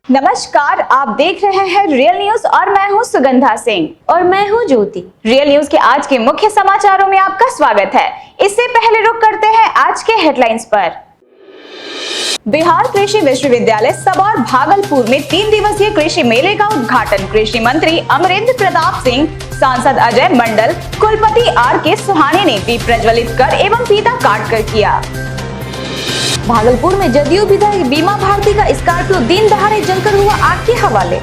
नमस्कार, आप देख रहे हैं रियल न्यूज और मैं हूं सुगंधा सिंह और मैं हूं ज्योति। रियल न्यूज के आज के मुख्य समाचारों में आपका स्वागत है। इससे पहले रुक करते हैं आज के हेडलाइंस पर। बिहार कृषि विश्वविद्यालय सबौर भागलपुर में 3 दिवसीय कृषि मेले का उद्घाटन कृषि मंत्री अमरेंद्र प्रताप सिंह, सांसद अजय मंडल, कुलपति आर.के. सुहाने ने दीप प्रज्वलित कर एवं फीता काट कर किया। भागलपुर में जदयू विधायक बीमा भारती का स्कॉर्पियो दिन दहाड़े जलकर हुआ आग के हवाले।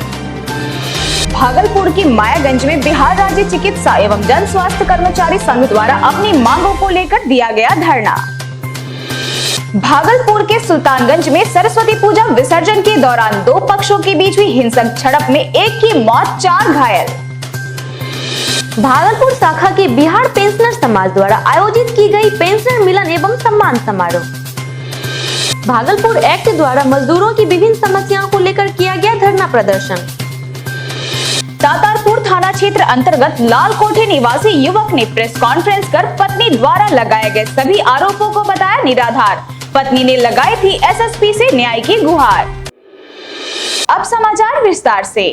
भागलपुर की मायागंज में बिहार राज्य चिकित्सा एवं जन स्वास्थ्य कर्मचारी संघ द्वारा अपनी मांगों को लेकर दिया गया धरना। भागलपुर के सुल्तानगंज में सरस्वती पूजा विसर्जन के दौरान 2 पक्षों के बीच हुई हिंसक झड़प में एक की मौत, 4 घायल। भागलपुर शाखा के बिहार पेंशनर समाज द्वारा आयोजित की गई पेंशनर मिलन एवं सम्मान समारोह। भागलपुर एक्ट द्वारा मजदूरों की विभिन्न समस्याओं को लेकर किया गया धरना प्रदर्शन। तातारपुर थाना क्षेत्र अंतर्गत लाल कोठी निवासी युवक ने प्रेस कॉन्फ्रेंस कर पत्नी द्वारा लगाए गए सभी आरोपों को बताया निराधार। पत्नी ने लगाई थी एसएसपी से न्याय की गुहार। अब समाचार विस्तार से।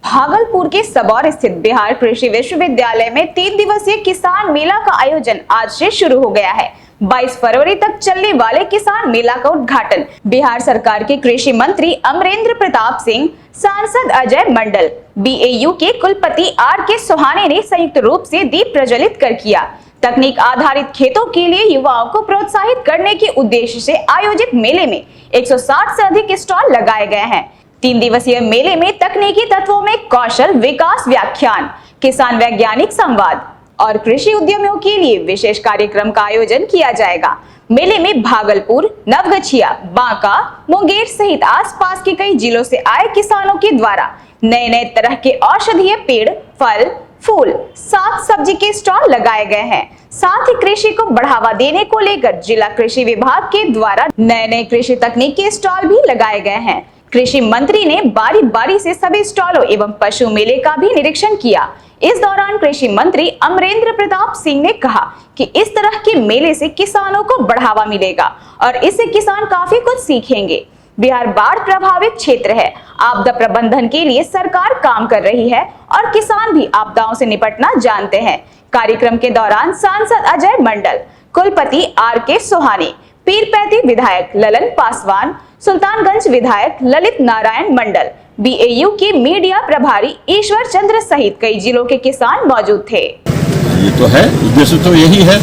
भागलपुर के सबौर स्थित बिहार कृषि विश्वविद्यालय में 3 दिवसीय किसान मेला का आयोजन आज से शुरू हो गया है। 22 फरवरी तक चलने वाले किसान मेला का उद्घाटन बिहार सरकार के कृषि मंत्री अमरेंद्र प्रताप सिंह, सांसद अजय मंडल, बीएयू के कुलपति आर.के. सुहाने ने संयुक्त रूप से दीप प्रज्वलित कर किया। तकनीक आधारित खेतों के लिए युवाओं को प्रोत्साहित करने के उद्देश्य से आयोजित मेले में 160 से अधिक स्टॉल लगाए गए हैं। 3 दिवसीय मेले में तकनीकी तत्वों में कौशल विकास व्याख्यान, किसान वैज्ञानिक संवाद और कृषि उद्यमियों के लिए विशेष कार्यक्रम का आयोजन किया जाएगा। मेले में भागलपुर, नवगछिया, बांका, मुंगेर सहित आसपास के कई जिलों से आए किसानों के द्वारा नए नए तरह के औषधीय पेड़, फल, फूल, साग सब्जी के स्टॉल लगाए गए हैं। साथ ही कृषि को बढ़ावा देने को लेकर जिला कृषि विभाग के द्वारा नए नए कृषि तकनीक के स्टॉल भी लगाए गए हैं। कृषि मंत्री ने बारी बारी से सभी स्टॉलों एवं पशु मेले का भी निरीक्षण किया। इस दौरान कृषि मंत्री अमरेंद्र प्रताप सिंह ने कहा कि इस तरह के मेले से किसानों को बढ़ावा मिलेगा और इससे किसान काफी कुछ सीखेंगे। बिहार बाढ़ प्रभावित क्षेत्र है। आपदा प्रबंधन के लिए सरकार काम कर रही है और किसान भी आपदाओं से निपटना जानते हैं। कार्यक्रम के दौरान सांसद अजय मंडल, कुलपति आर.के. सुहाने, पीरपैती विधायक ललन पासवान, सुल्तानगंज विधायक ललित नारायण मंडल, बीएयू के मीडिया प्रभारी ईश्वर चंद्र सहित कई जिलों के किसान मौजूद थे। ये तो है, उद्देश्य तो यही है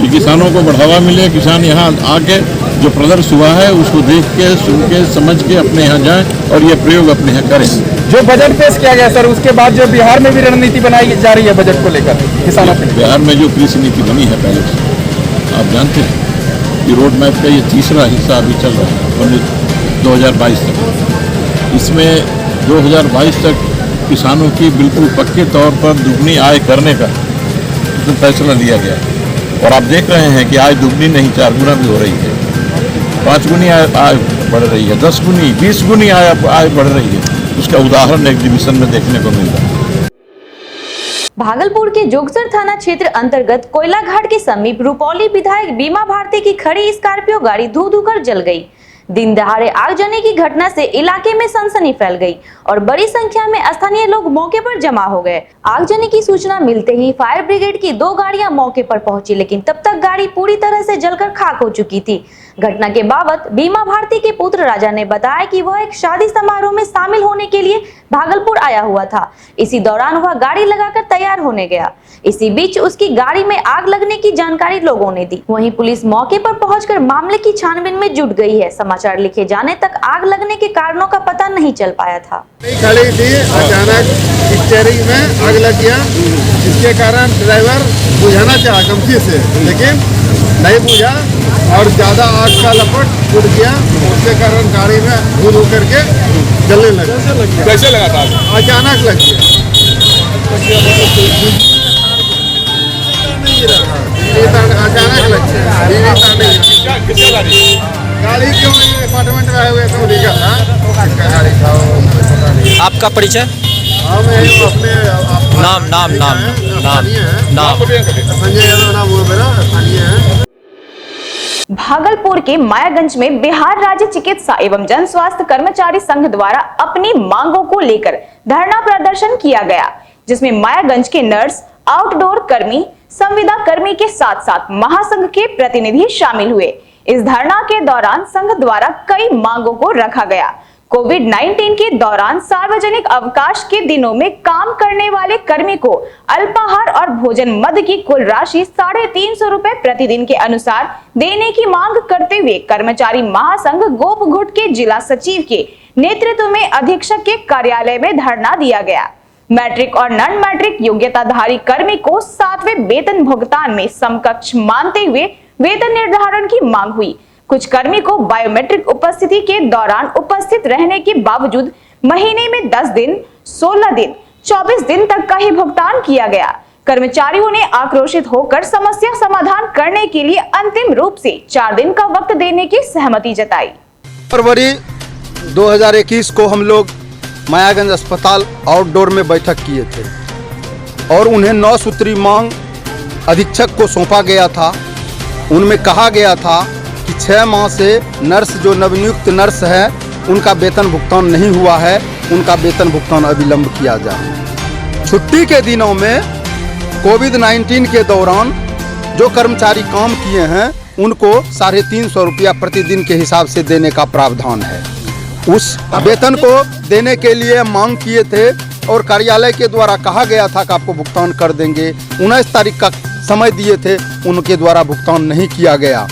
कि किसानों को बढ़ावा मिले। किसान यहाँ आके जो प्रदर्शन हुआ है उसको देख के, सुन के, समझ के अपने यहाँ जाएं और ये प्रयोग अपने यहाँ करें। जो बजट पेश किया गया सर, उसके बाद जो बिहार में भी रणनीति बनाई जा रही है बजट को लेकर किसानों के लिए। बिहार में जो कृषि नीति बनी है पहले से आप जानते हैं कि रोड मैप का ये 3रा हिस्सा अभी चल रहा है 2022 तक। इसमें 2022 तक किसानों की बिल्कुल पक्के तौर पर दुगनी आय करने का फैसला लिया गया और आप देख रहे हैं कि आय दुगनी नहीं 4 गुना भी हो रही है। 5 गुनी आय बढ़ रही है, 10 गुनी, 20 गुनी आय बढ़ रही है। उसका उदाहरण एग्जीबिशन में देखने को मिल रहा है। भागलपुर के जोगसर थाना क्षेत्र अंतर्गत कोयला घाट के समीप रुपौली विधायक बीमा भारती की खड़ी स्कॉर्पियो गाड़ी धू धू कर जल गई। दिन दहाड़े आगजनी की घटना से इलाके में सनसनी फैल गई और बड़ी संख्या में स्थानीय लोग मौके पर जमा हो गए। आगजनी की सूचना मिलते ही फायर ब्रिगेड की 2 गाड़ियां मौके पर पहुंची, लेकिन तब तक गाड़ी पूरी तरह से जलकर खाक हो चुकी थी। घटना के बाबत बीमा भारती के पुत्र राजा ने बताया कि वह एक शादी समारोह में शामिल होने के लिए भागलपुर आया हुआ था। इसी दौरान वह गाड़ी लगाकर तैयार होने गया। इसी बीच उसकी गाड़ी में आग लगने की जानकारी लोगों ने दी। वहीं पुलिस मौके पर पहुंचकर मामले की छानबीन में जुट गई है। समाचार लिखे जाने तक आग लगने के कारणों का पता नहीं चल पाया था। खड़ी थी, अचानक स्टीयरिंग में आग लग गया, जिसके कारण ड्राइवर बुझाना चाहा गमछी से, लेकिन नहीं बुझा और ज्यादा आग का लपट उड़ गया। उसके कारण गाड़ी में धूल होकर के जलने लगा। कैसे लगा था? अचानक लग गया। अचानक लग गया। गाड़ी क्यों अपार्टमेंट में आए हुए थे, देखा था गाड़ी था। आपका परिचय? हम अपने नाम नाम नाम नाम नाम संजय यादव नाम हुआ मेरा, स्थानीय है। भागलपुर के मायागंज में बिहार राज्य चिकित्सा एवं जन स्वास्थ्य कर्मचारी संघ द्वारा अपनी मांगों को लेकर धरना प्रदर्शन किया गया, जिसमें मायागंज के नर्स, आउटडोर कर्मी, संविदा कर्मी के साथ साथ महासंघ के प्रतिनिधि शामिल हुए। इस धरना के दौरान संघ द्वारा कई मांगों को रखा गया। कोविड-19 के दौरान सार्वजनिक अवकाश के दिनों में काम करने वाले कर्मी को अल्पाहार और भोजन मद की कुल राशि 350 रुपए प्रतिदिन के अनुसार देने की मांग करते हुए कर्मचारी महासंघ गोपगुट के जिला सचिव के नेतृत्व में अधीक्षक के कार्यालय में धरना दिया गया। मैट्रिक और नॉन मैट्रिक योग्यताधारी कर्मी को 7वें वेतन भुगतान में समकक्ष मानते हुए वेतन निर्धारण की मांग हुई। कुछ कर्मी को बायोमेट्रिक उपस्थिति के दौरान उपस्थित रहने के बावजूद महीने में 10 दिन, 16 दिन, 24 दिन तक का ही भुगतान किया गया। कर्मचारियों ने आक्रोशित होकर समस्या समाधान करने के लिए अंतिम रूप से 4 दिन का वक्त देने की सहमति जताई। फरवरी 2021 को हम लोग मायागंज अस्पताल आउटडोर में बैठक किए थे और उन्हें 9 सूत्री मांग अधीक्षक को सौंपा गया था। उनमें कहा गया था कि 6 माह से नर्स जो नवनियुक्त नर्स है उनका वेतन भुगतान नहीं हुआ है, उनका वेतन भुगतान अविलंब किया जाए। छुट्टी के दिनों में कोविड-19 के दौरान जो कर्मचारी काम किए हैं उनको 350 रुपया प्रतिदिन के हिसाब से देने का प्रावधान है। उस वेतन को देने के लिए मांग किए थे और कार्यालय के द्वारा कहा गया था कि आपको भुगतान कर देंगे। 19 तारीख का समय दिए थे, उनके द्वारा भुगतान नहीं किया गया।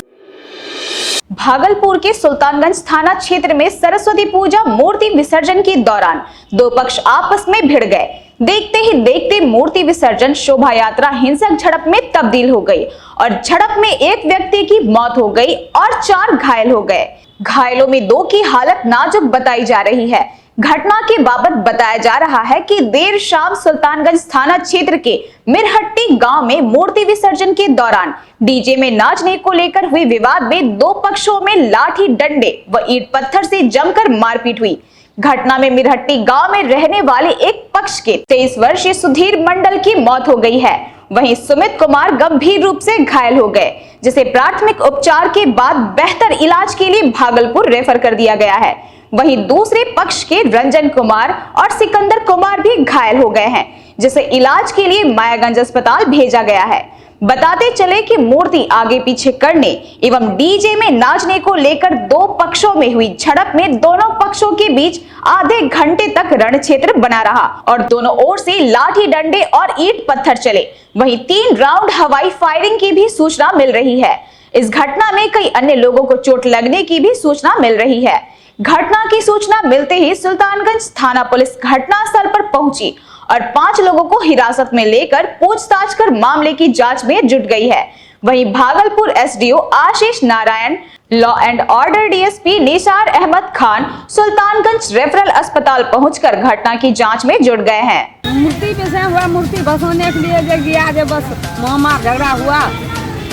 भागलपुर के सुल्तानगंज थाना क्षेत्र में सरस्वती पूजा मूर्ति विसर्जन के दौरान 2 पक्ष आपस में भिड़ गए। देखते ही देखते मूर्ति विसर्जन शोभा यात्रा हिंसक झड़प में तब्दील हो गई और झड़प में एक व्यक्ति की मौत हो गई और 4 घायल हो गए। घायलों में 2 की हालत नाजुक बताई जा रही है। घटना के बाबत बताया जा रहा है कि देर शाम सुल्तानगंज थाना क्षेत्र के मिरहट्टी गांव में मूर्ति विसर्जन के दौरान डीजे में नाचने को लेकर हुए विवाद में 2 पक्षों में लाठी डंडे व ईंट पत्थर से जमकर मारपीट हुई। घटना में मिरहट्टी गांव में रहने वाले एक पक्ष के 23 वर्षीय सुधीर मंडल की मौत हो गई है। वहीं सुमित कुमार गंभीर रूप से घायल हो गए, जिसे प्राथमिक उपचार के बाद बेहतर इलाज के लिए भागलपुर रेफर कर दिया गया है। वहीं दूसरे पक्ष के रंजन कुमार और सिकंदर कुमार भी घायल हो गए हैं, जिसे इलाज के लिए मायागंज अस्पताल भेजा गया है। बताते चले कि मूर्ति आगे पीछे करने एवं डीजे में नाचने को लेकर 2 पक्षों में हुई झड़प में दोनों पक्षों के बीच आधे घंटे तक रण क्षेत्र बना रहा और दोनों ओर से लाठी डंडे और ईंट पत्थर चले। वहीं 3 राउंड हवाई फायरिंग की भी सूचना मिल रही है। इस घटना में कई अन्य लोगों को चोट लगने की भी सूचना मिल रही है। घटना की सूचना मिलते ही सुल्तानगंज थाना पुलिस घटनास्थल पर पहुंची और 5 लोगों को हिरासत में लेकर पूछताछ कर मामले की जांच में जुट गई है। वहीं Bhagalpur SDO Ashish Narayan, law and order DSP Nisar Ahmad Khan Sultanganj referral अस्पताल पहुंचकर घटना की जांच में जुट गए हैं। मूर्ति पे से हुआ, मूर्ति भसाने के लिए जो गया, जो बस मामा झगड़ा हुआ,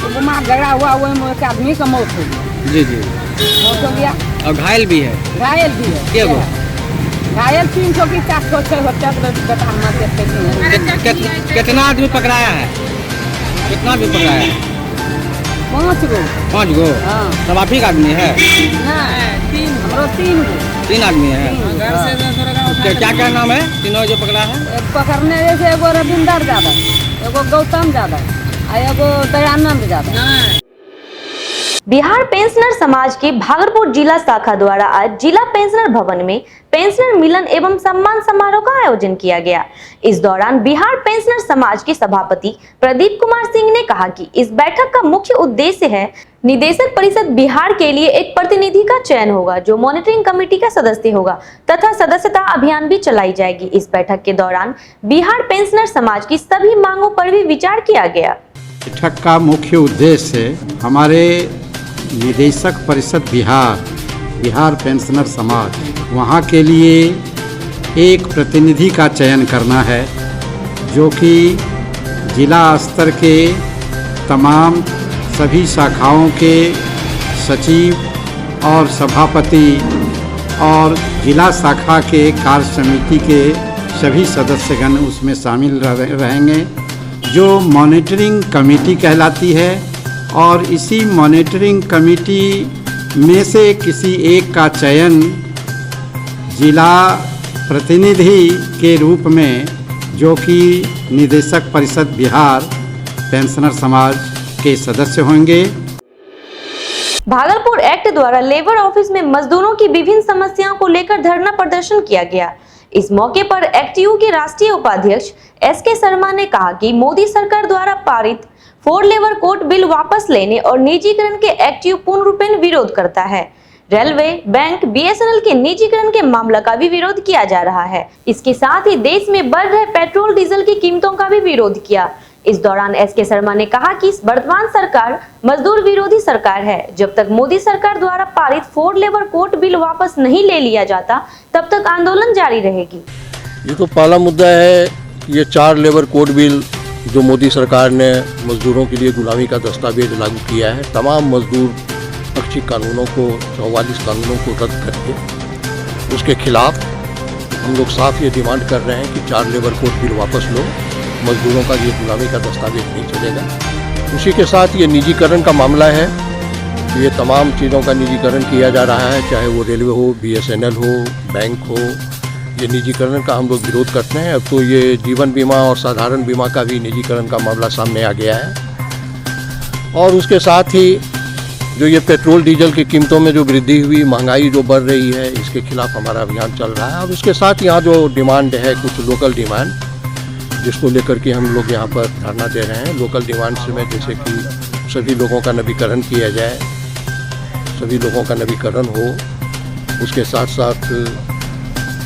तो मामा झगड़ा हुआ, वो एक आदमी का मौत हो गई। जी जी, मौत हो गया और घायल भी है। घायल भी है। क्या हुआ? घायल 300 की 400 होता कितना आदमी पकड़ाया है? कितना आदमी पकड़ाया है? 5 गो। 5 गो? हाँ। सब आप ही का आदमी है? हमरो 3 गो। 3 आदमी है। क्या क्या नाम है तीनों जो पकड़ा है? एक पकड़ने जैसे एगो रविंदर यादव, एगो गौतम यादव और एगो दयानंद यादव। बिहार पेंशनर समाज की भागलपुर जिला शाखा द्वारा आज जिला पेंशनर भवन में पेंशनर मिलन एवं सम्मान समारोह का आयोजन किया गया। इस दौरान बिहार पेंशनर समाज के सभापति प्रदीप कुमार सिंह ने कहा कि इस बैठक का मुख्य उद्देश्य है निदेशक परिषद बिहार के लिए एक प्रतिनिधि का चयन होगा जो मॉनिटरिंग कमेटी का सदस्य होगा तथा सदस्यता अभियान भी चलाई जाएगी। इस बैठक के दौरान बिहार पेंशनर समाज की सभी मांगों पर भी विचार किया गया। बैठक का मुख्य उद्देश्य हमारे निदेशक परिषद बिहार पेंशनर समाज वहाँ के लिए एक प्रतिनिधि का चयन करना है जो कि जिला स्तर के तमाम सभी शाखाओं के सचिव और सभापति और जिला शाखा के कार्य समिति के सभी सदस्यगण उसमें शामिल रहेंगे। जो मॉनिटरिंग कमेटी कहलाती है और इसी मॉनिटरिंग कमेटी में से किसी एक का चयन जिला प्रतिनिधि के रूप में, जो कि निदेशक परिषद बिहार पेंशनर समाज के सदस्य होंगे। भागलपुर एक्ट द्वारा लेबर ऑफिस में मजदूरों की विभिन्न समस्याओं को लेकर धरना प्रदर्शन किया गया। इस मौके पर एक्टयू के राष्ट्रीय उपाध्यक्ष एसके शर्मा ने कहा कि मोदी सरकार द्वारा पारित 4 लेबर कोड बिल वापस लेने और निजीकरण के एक्टयू पूर्ण रूपेण विरोध करता है। रेलवे, बैंक, बीएसएनएल के निजीकरण के मामला का भी विरोध किया जा रहा है। इसके साथ ही देश में बढ़ रहे पेट्रोल डीजल की कीमतों का भी विरोध किया। इस दौरान एसके शर्मा ने कहा कि वर्तमान सरकार मजदूर विरोधी सरकार है। जब तक मोदी सरकार द्वारा पारित 4 लेबर कोड बिल वापस नहीं ले लिया जाता, तब तक आंदोलन जारी रहेगी। ये तो पहला मुद्दा है। ये 4 लेबर कोड बिल जो मोदी सरकार ने मजदूरों के लिए गुलामी का दस्तावेज लागू किया है, तमाम मजदूर पक्षी कानूनों को, 44 कानूनों को रद्द करके उसके खिलाफ हम लोग साफ ये डिमांड कर रहे हैं कि 4 लेबर कोड बिल वापस लो। मजदूरों का ये गुलामी का दस्तावेज नहीं चलेगा। उसी के साथ ये निजीकरण का मामला है। ये तमाम चीज़ों का निजीकरण किया जा रहा है, चाहे वो रेलवे हो, बीएसएनएल हो, बैंक हो। ये निजीकरण का हम लोग विरोध करते हैं। अब तो ये जीवन बीमा और साधारण बीमा का भी निजीकरण का मामला सामने आ गया है। और उसके साथ ही जो ये पेट्रोल डीजल की कीमतों में जो वृद्धि हुई, महंगाई जो बढ़ रही है, इसके खिलाफ हमारा अभियान चल रहा है। और उसके साथ यहाँ जो डिमांड है, कुछ लोकल डिमांड, जिसको लेकर के हम लोग यहाँ पर धरना दे रहे हैं। लोकल डिमांड्स में जैसे कि सभी लोगों का नवीकरण किया जाए, सभी लोगों का नवीकरण हो, उसके साथ साथ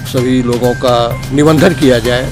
सभी लोगों का निबंधन किया जाए।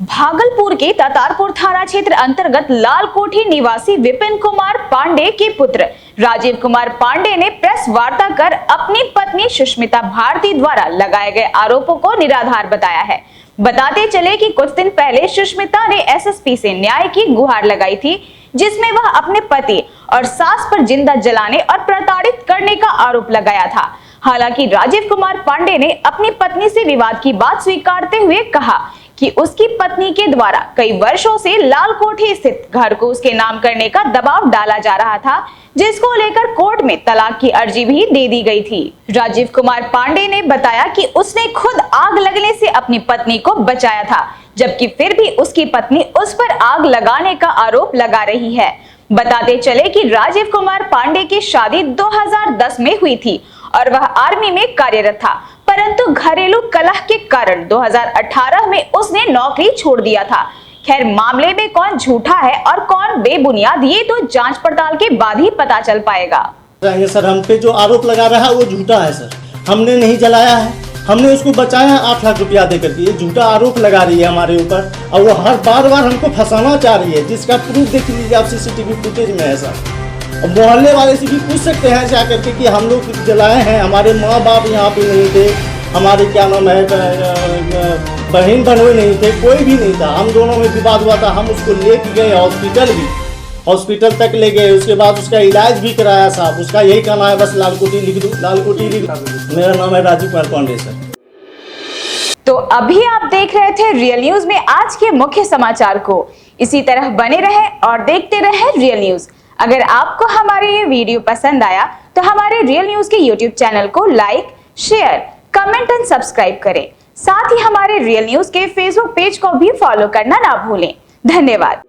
भागलपुर के तातारपुर थाना क्षेत्र अंतर्गत लाल कोठी निवासी विपिन कुमार पांडे के पुत्र राजीव कुमार पांडे ने प्रेस वार्ता कर अपनी पत्नी सुष्मिता भारती द्वारा लगाए गए आरोपों को निराधार बताया है। बताते चले कि कुछ दिन पहले सुष्मिता ने एसएसपी से न्याय की गुहार लगाई थी, जिसमें वह अपने पति और सास पर जिंदा जलाने और प्रताड़ित करने का आरोप लगाया था। हालांकि राजीव कुमार पांडे ने अपनी पत्नी से विवाद की बात स्वीकारते हुए कहा कि उसकी पत्नी के द्वारा कई वर्षों से लाल कोठी स्थित घर को उसके नाम करने का दबाव डाला जा रहा था, जिसको लेकर कोर्ट में तलाक की अर्जी भी दे दी गई थी। राजीव कुमार पांडे ने बताया कि उसने खुद आग लगने से अपनी पत्नी को बचाया था, जबकि फिर भी उसकी पत्नी उस पर आग लगाने का आरोप लगा रही है। बताते चले कि राजीव कुमार पांडे की शादी 2010 में हुई थी और वह आर्मी में कार्यरत था, परंतु घरेलू कलह के कारण 2018 में उसने नौकरी छोड़ दिया था। खैर, मामले में कौन झूठा है और कौन बेबुनियाद, ये तो जांच पड़ताल के बाद ही पता चल पाएगा। सर, हम पे जो आरोप लगा रहा है वो झूठा है सर। हमने नहीं जलाया है, हमने उसको बचाया 8 लाख रुपया देकर के। ये झूठा आरोप लगा रही है हमारे ऊपर और वो हर बार हमको फंसाना चाह रही है, जिसका प्रूफ देख लीजिए आप, सीसीटीवी फुटेज में है सर। और मोहल्ले वाले से भी पूछ सकते हैं जा करके कि हम लोग जलाए हैं, हमारे माँ बाप यहाँ पे नहीं थे, हमारे क्या नाम है बहन बनोई नहीं थे, कोई भी नहीं था। हम दोनों में विवाद हुआ था, हम उसको लेके गए हॉस्पिटल तक ले गए। उसके बाद उसका इलाज भी कराया साहब। उसका यही कहना है बस लाल कोठी लिख दो, लाल कोठी लिख दो। मेरा नाम है राजीव कुमार पांडे सर। तो अभी आप देख रहे थे रियल न्यूज में आज के मुख्य समाचार को। इसी तरह बने रहे और देखते रहे रियल न्यूज। अगर आपको हमारे ये वीडियो पसंद आया तो हमारे रियल न्यूज के यूट्यूब चैनल को like, share, comment and subscribe करें। साथ ही हमारे रियल न्यूज के फेसबुक पेज को भी फॉलो करना ना भूलें। धन्यवाद।